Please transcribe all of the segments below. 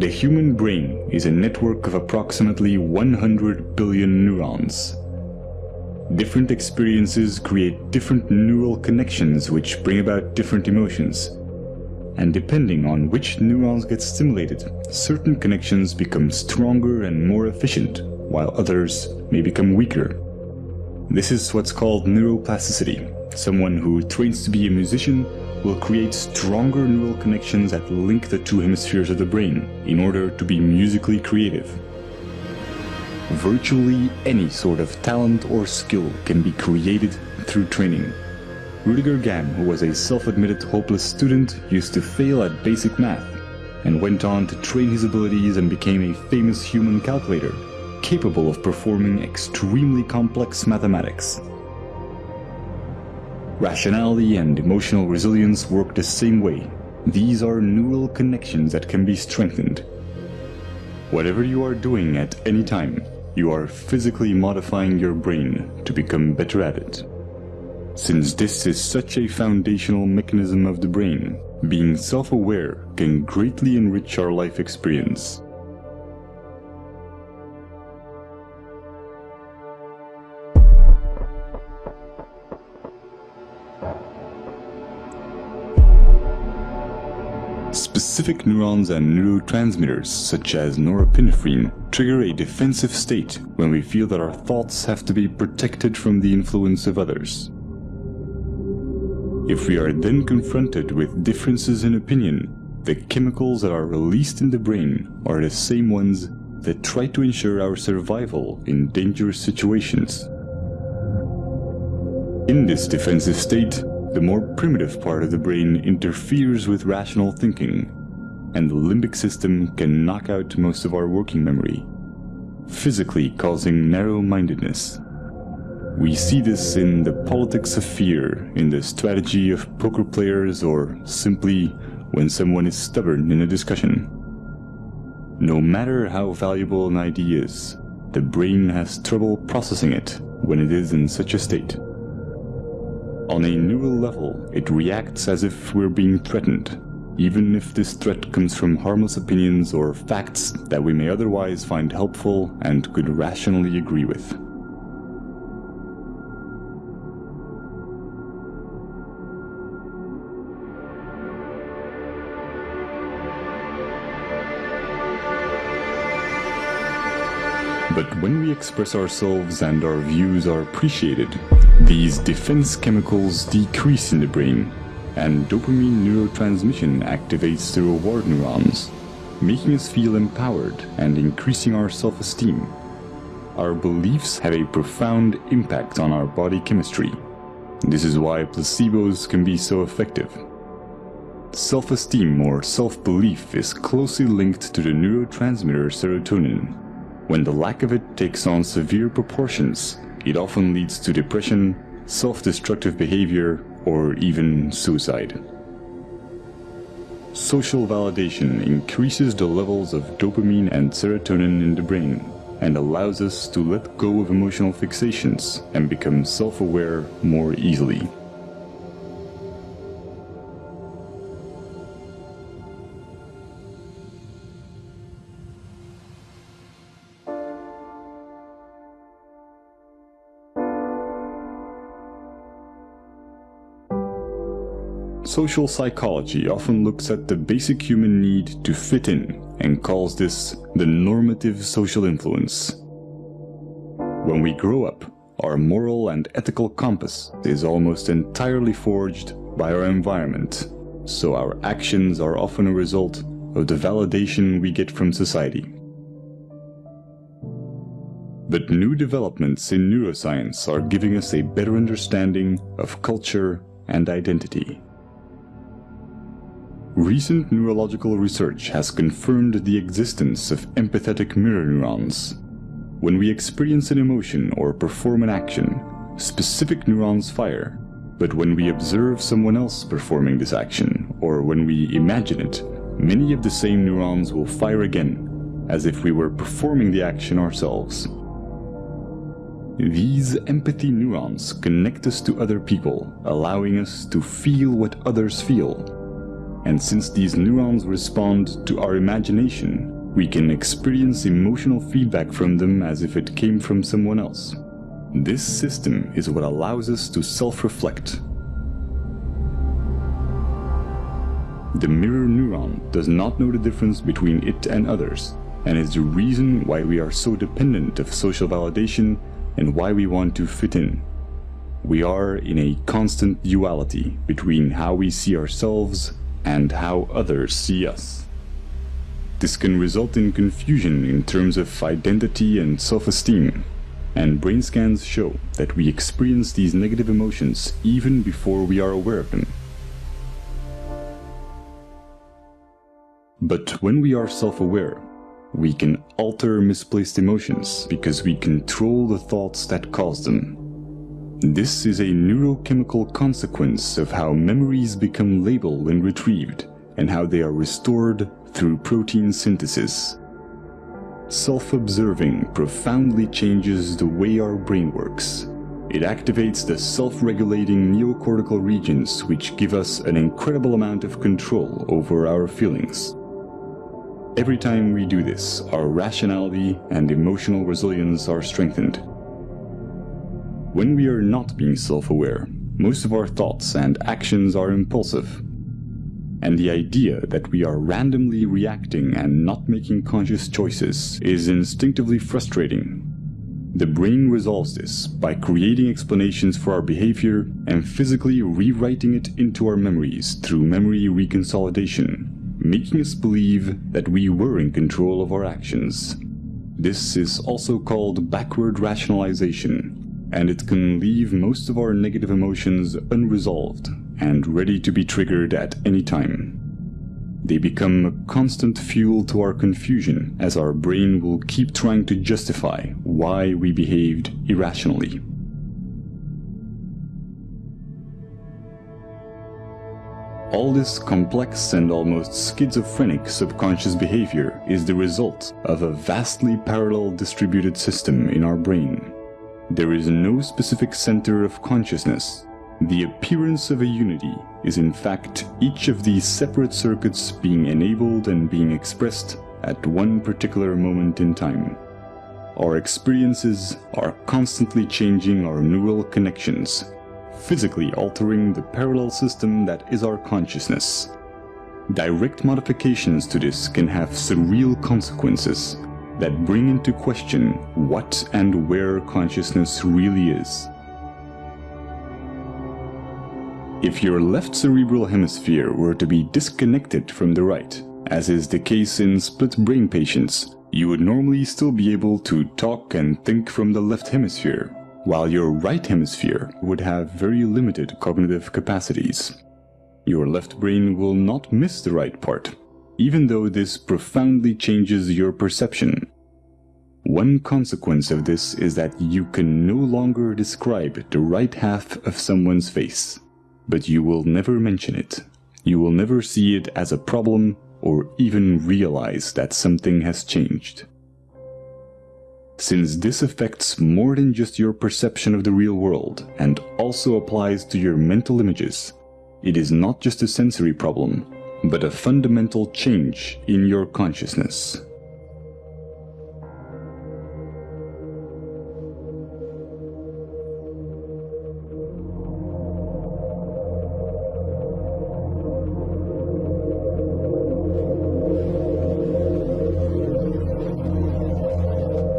The human brain is a network of approximately 100 billion neurons. Different experiences create different neural connections which bring about different emotions. And depending on which neurons get stimulated, certain connections become stronger and more efficient, while others may become weaker. This is what's called neuroplasticity. Someone who trains to be a musician will create stronger neural connections that link the two hemispheres of the brain in order to be musically creative. Virtually any sort of talent or skill can be created through training. Rudiger Gamm, who was a self-admitted hopeless student, used to fail at basic math and went on to train his abilities and became a famous human calculator, capable of performing extremely complex mathematics. Rationality and emotional resilience work the same way. These are neural connections that can be strengthened. Whatever you are doing at any time, you are physically modifying your brain to become better at it. Since this is such a foundational mechanism of the brain, being self-aware can greatly enrich our life experience. Specific neurons and neurotransmitters, such as norepinephrine, trigger a defensive state when we feel that our thoughts have to be protected from the influence of others. If we are then confronted with differences in opinion, the chemicals that are released in the brain are the same ones that try to ensure our survival in dangerous situations. In this defensive state, the more primitive part of the brain interferes with rational thinking, and the limbic system can knock out most of our working memory, physically causing narrow-mindedness. We see this in the politics of fear, in the strategy of poker players, or simply when someone is stubborn in a discussion. No matter how valuable an idea is, the brain has trouble processing it when it is in such a state. On a neural level, it reacts as if we're being threatened, even if this threat comes from harmless opinions or facts that we may otherwise find helpful and could rationally agree with. But when we express ourselves and our views are appreciated, these defense chemicals decrease in the brain, and dopamine neurotransmission activates the reward neurons, making us feel empowered and increasing our self-esteem. Our beliefs have a profound impact on our body chemistry. This is why placebos can be so effective. Self-esteem or self-belief is closely linked to the neurotransmitter serotonin. When the lack of it takes on severe proportions, it often leads to depression, self-destructive behavior, or even suicide. Social validation increases the levels of dopamine and serotonin in the brain, and allows us to let go of emotional fixations and become self-aware more easily. Social psychology often looks at the basic human need to fit in and calls this the normative social influence. When we grow up, our moral and ethical compass is almost entirely forged by our environment, so our actions are often a result of the validation we get from society. But new developments in neuroscience are giving us a better understanding of culture and identity. Recent neurological research has confirmed the existence of empathetic mirror neurons. When we experience an emotion or perform an action, specific neurons fire, but when we observe someone else performing this action, or when we imagine it, many of the same neurons will fire again, as if we were performing the action ourselves. These empathy neurons connect us to other people, allowing us to feel what others feel. And since these neurons respond to our imagination, we can experience emotional feedback from them as if it came from someone else. This system is what allows us to self-reflect. The mirror neuron does not know the difference between it and others, and is the reason why we are so dependent of social validation and why we want to fit in. We are in a constant duality between how we see ourselves and how others see us. This can result in confusion in terms of identity and self-esteem, and brain scans show that we experience these negative emotions even before we are aware of them. But when we are self-aware, we can alter misplaced emotions because we control the thoughts that cause them. This is a neurochemical consequence of how memories become labeled when retrieved and how they are restored through protein synthesis. Self-observing profoundly changes the way our brain works. It activates the self-regulating neocortical regions, which give us an incredible amount of control over our feelings. Every time we do this, our rationality and emotional resilience are strengthened. When we are not being self-aware, most of our thoughts and actions are impulsive. And the idea that we are randomly reacting and not making conscious choices is instinctively frustrating. The brain resolves this by creating explanations for our behavior and physically rewriting it into our memories through memory reconsolidation, making us believe that we were in control of our actions. This is also called backward rationalization, and it can leave most of our negative emotions unresolved and ready to be triggered at any time. They become a constant fuel to our confusion, as our brain will keep trying to justify why we behaved irrationally. All this complex and almost schizophrenic subconscious behavior is the result of a vastly parallel distributed system in our brain. There is no specific center of consciousness. The appearance of a unity is in fact each of these separate circuits being enabled and being expressed at one particular moment in time. Our experiences are constantly changing our neural connections, physically altering the parallel system that is our consciousness. Direct modifications to this can have surreal consequences that bring into question what and where consciousness really is. If your left cerebral hemisphere were to be disconnected from the right, as is the case in split brain patients, you would normally still be able to talk and think from the left hemisphere, while your right hemisphere would have very limited cognitive capacities. Your left brain will not miss the right part, even though this profoundly changes your perception. One consequence of this is that you can no longer describe the right half of someone's face, but you will never mention it. You will never see it as a problem or even realize that something has changed. Since this affects more than just your perception of the real world and also applies to your mental images, it is not just a sensory problem, but a fundamental change in your consciousness.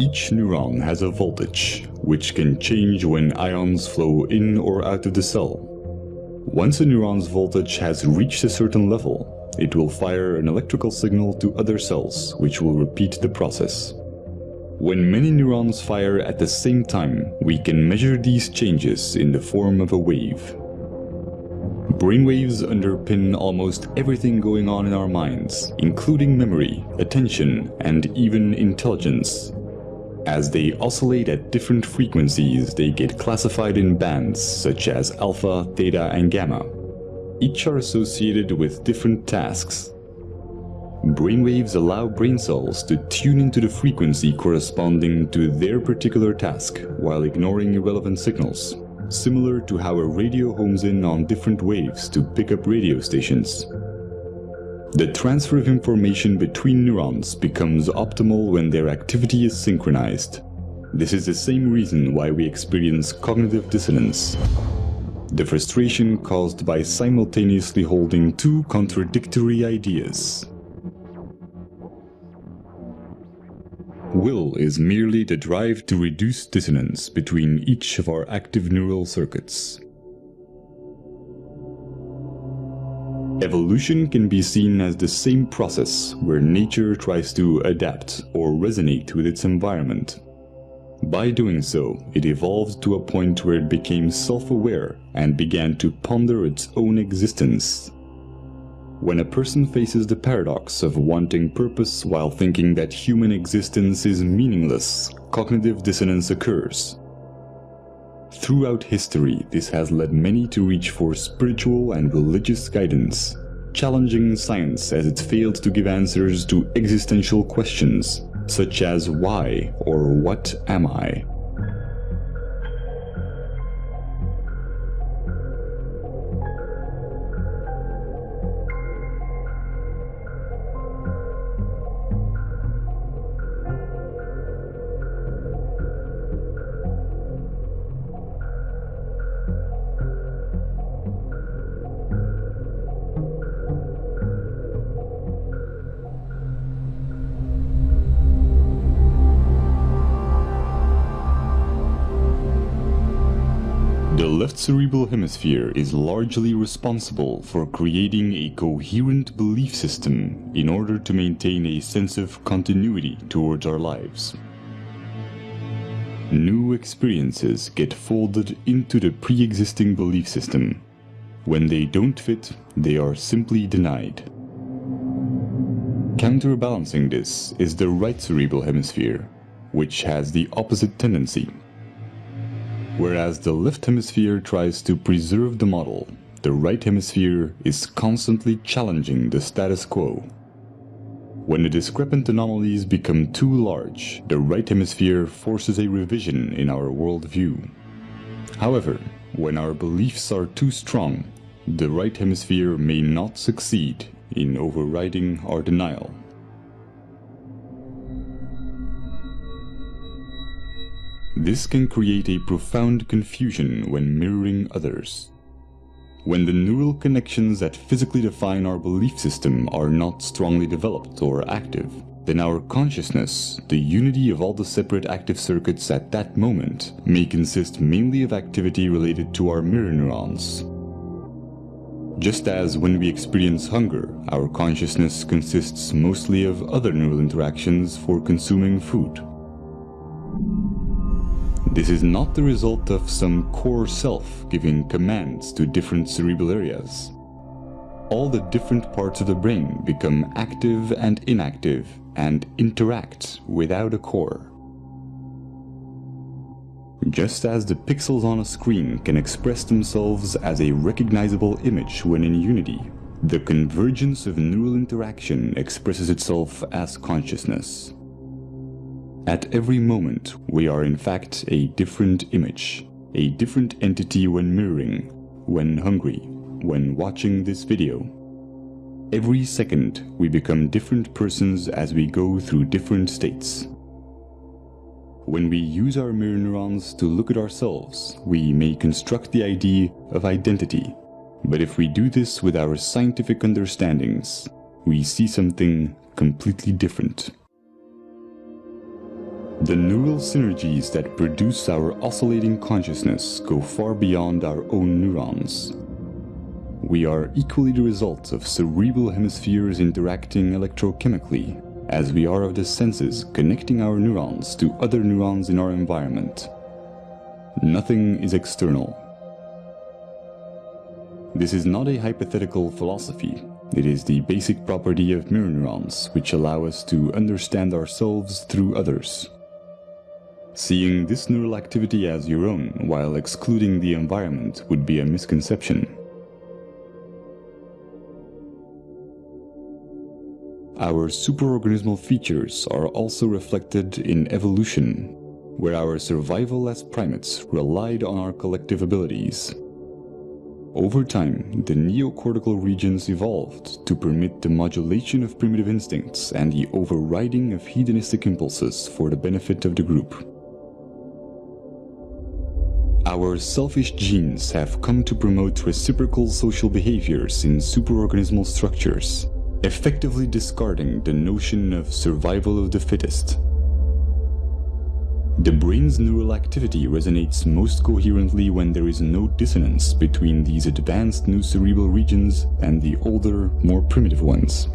Each neuron has a voltage, which can change when ions flow in or out of the cell. Once a neuron's voltage has reached a certain level, it will fire an electrical signal to other cells, which will repeat the process. When many neurons fire at the same time, we can measure these changes in the form of a wave. Brainwaves underpin almost everything going on in our minds, including memory, attention, and even intelligence. As they oscillate at different frequencies, they get classified in bands such as alpha, theta, and gamma. Each are associated with different tasks. Brainwaves allow brain cells to tune into the frequency corresponding to their particular task while ignoring irrelevant signals, similar to how a radio homes in on different waves to pick up radio stations. The transfer of information between neurons becomes optimal when their activity is synchronized. This is the same reason why we experience cognitive dissonance, the frustration caused by simultaneously holding two contradictory ideas. Will is merely the drive to reduce dissonance between each of our active neural circuits. Evolution can be seen as the same process where nature tries to adapt or resonate with its environment. By doing so, it evolved to a point where it became self-aware and began to ponder its own existence. When a person faces the paradox of wanting purpose while thinking that human existence is meaningless, cognitive dissonance occurs. Throughout history, this has led many to reach for spiritual and religious guidance, challenging science as it failed to give answers to existential questions, such as why or what am I? The left cerebral hemisphere is largely responsible for creating a coherent belief system in order to maintain a sense of continuity towards our lives. New experiences get folded into the pre-existing belief system. When they don't fit, they are simply denied. Counterbalancing this is the right cerebral hemisphere, which has the opposite tendency. Whereas the left hemisphere tries to preserve the model, the right hemisphere is constantly challenging the status quo. When the discrepant anomalies become too large, the right hemisphere forces a revision in our worldview. However, when our beliefs are too strong, the right hemisphere may not succeed in overriding our denial. This can create a profound confusion when mirroring others. When the neural connections that physically define our belief system are not strongly developed or active, then our consciousness, the unity of all the separate active circuits at that moment, may consist mainly of activity related to our mirror neurons. Just as when we experience hunger, our consciousness consists mostly of other neural interactions for consuming food. This is not the result of some core self giving commands to different cerebral areas. All the different parts of the brain become active and inactive and interact without a core. Just as the pixels on a screen can express themselves as a recognizable image when in unity, the convergence of neural interaction expresses itself as consciousness. At every moment, we are in fact a different image, a different entity when mirroring, when hungry, when watching this video. Every second, we become different persons as we go through different states. When we use our mirror neurons to look at ourselves, we may construct the idea of identity. But if we do this with our scientific understandings, we see something completely different. The neural synergies that produce our oscillating consciousness go far beyond our own neurons. We are equally the result of cerebral hemispheres interacting electrochemically, as we are of the senses connecting our neurons to other neurons in our environment. Nothing is external. This is not a hypothetical philosophy. It is the basic property of mirror neurons, which allow us to understand ourselves through others. Seeing this neural activity as your own while excluding the environment would be a misconception. Our superorganismal features are also reflected in evolution, where our survival as primates relied on our collective abilities. Over time, the neocortical regions evolved to permit the modulation of primitive instincts and the overriding of hedonistic impulses for the benefit of the group. Our selfish genes have come to promote reciprocal social behaviors in superorganismal structures, effectively discarding the notion of survival of the fittest. The brain's neural activity resonates most coherently when there is no dissonance between these advanced new cerebral regions and the older, more primitive ones.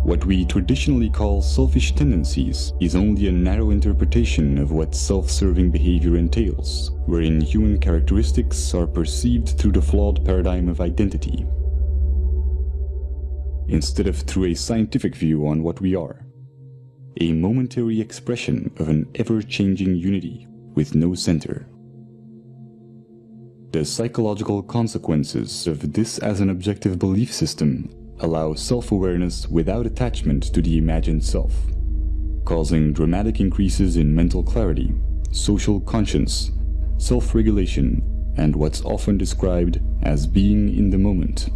What we traditionally call selfish tendencies is only a narrow interpretation of what self-serving behavior entails, wherein human characteristics are perceived through the flawed paradigm of identity, instead of through a scientific view on what we are. A momentary expression of an ever-changing unity with no center. The psychological consequences of this as an objective belief system allow self-awareness without attachment to the imagined self, causing dramatic increases in mental clarity, social conscience, self-regulation, and what's often described as being in the moment.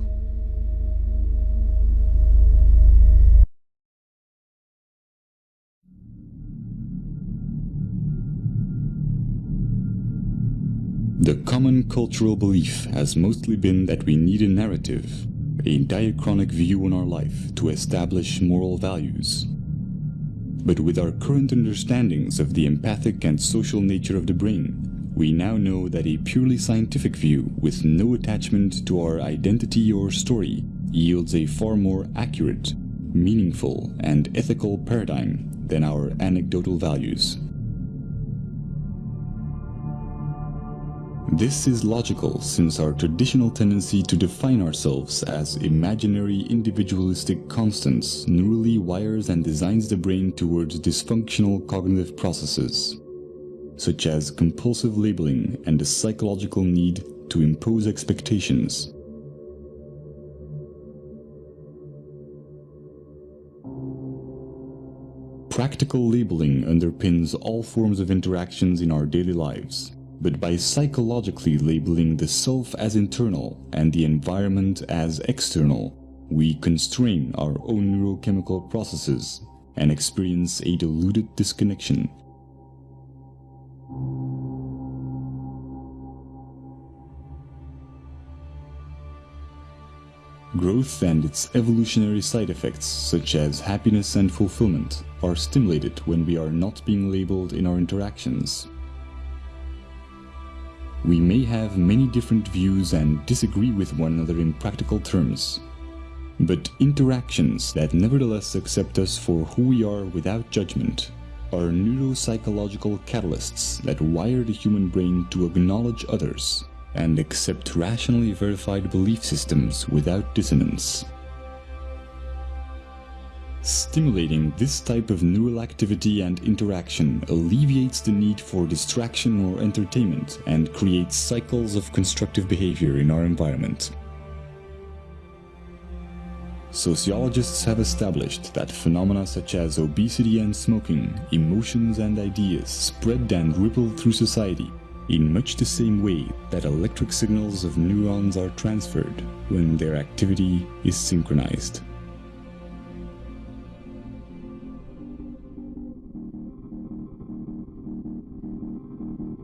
The common cultural belief has mostly been that we need a narrative, a diachronic view on our life to establish moral values. But with our current understandings of the empathic and social nature of the brain, we now know that a purely scientific view with no attachment to our identity or story yields a far more accurate, meaningful, and ethical paradigm than our anecdotal values. This is logical since our traditional tendency to define ourselves as imaginary individualistic constants neurally wires and designs the brain towards dysfunctional cognitive processes, such as compulsive labeling and the psychological need to impose expectations. Practical labeling underpins all forms of interactions in our daily lives. But by psychologically labeling the self as internal and the environment as external, we constrain our own neurochemical processes and experience a diluted disconnection. Growth and its evolutionary side effects, such as happiness and fulfillment, are stimulated when we are not being labeled in our interactions. We may have many different views and disagree with one another in practical terms, but interactions that nevertheless accept us for who we are without judgment are neuropsychological catalysts that wire the human brain to acknowledge others and accept rationally verified belief systems without dissonance. Stimulating this type of neural activity and interaction alleviates the need for distraction or entertainment and creates cycles of constructive behavior in our environment. Sociologists have established that phenomena such as obesity and smoking, emotions and ideas spread and ripple through society in much the same way that electric signals of neurons are transferred when their activity is synchronized.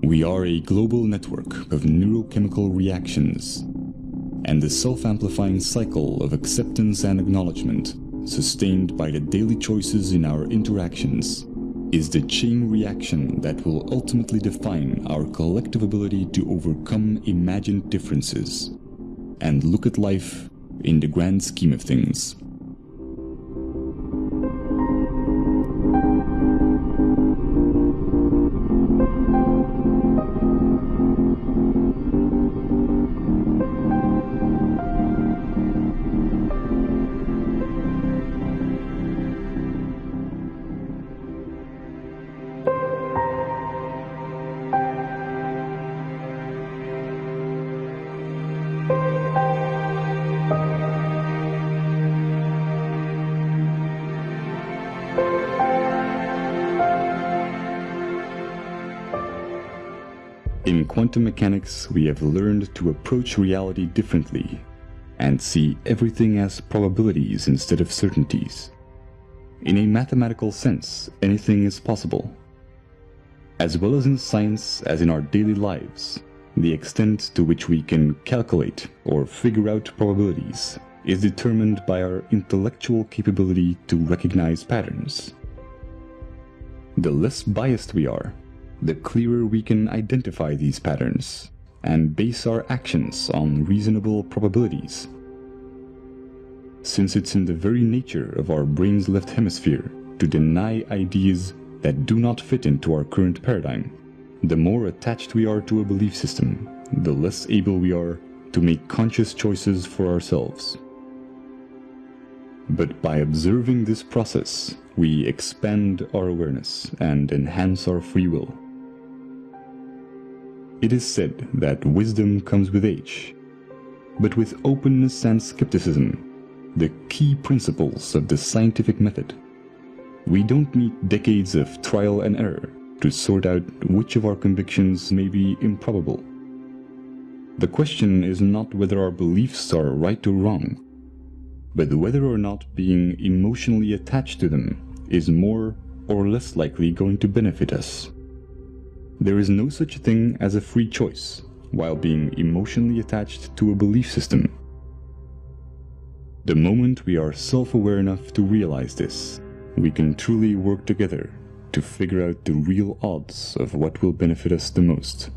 We are a global network of neurochemical reactions, and the self-amplifying cycle of acceptance and acknowledgement, sustained by the daily choices in our interactions, is the chain reaction that will ultimately define our collective ability to overcome imagined differences and look at life in the grand scheme of things. In quantum mechanics, we have learned to approach reality differently and see everything as probabilities instead of certainties. In a mathematical sense, anything is possible. As well as in science as in our daily lives, the extent to which we can calculate or figure out probabilities is determined by our intellectual capability to recognize patterns. The less biased we are, the clearer we can identify these patterns and base our actions on reasonable probabilities. Since it's in the very nature of our brain's left hemisphere to deny ideas that do not fit into our current paradigm, the more attached we are to a belief system, the less able we are to make conscious choices for ourselves. But by observing this process, we expand our awareness and enhance our free will. It is said that wisdom comes with age, but with openness and skepticism, the key principles of the scientific method. We don't need decades of trial and error to sort out which of our convictions may be improbable. The question is not whether our beliefs are right or wrong, but whether or not being emotionally attached to them is more or less likely going to benefit us. There is no such thing as a free choice while being emotionally attached to a belief system. The moment we are self-aware enough to realize this, we can truly work together to figure out the real odds of what will benefit us the most.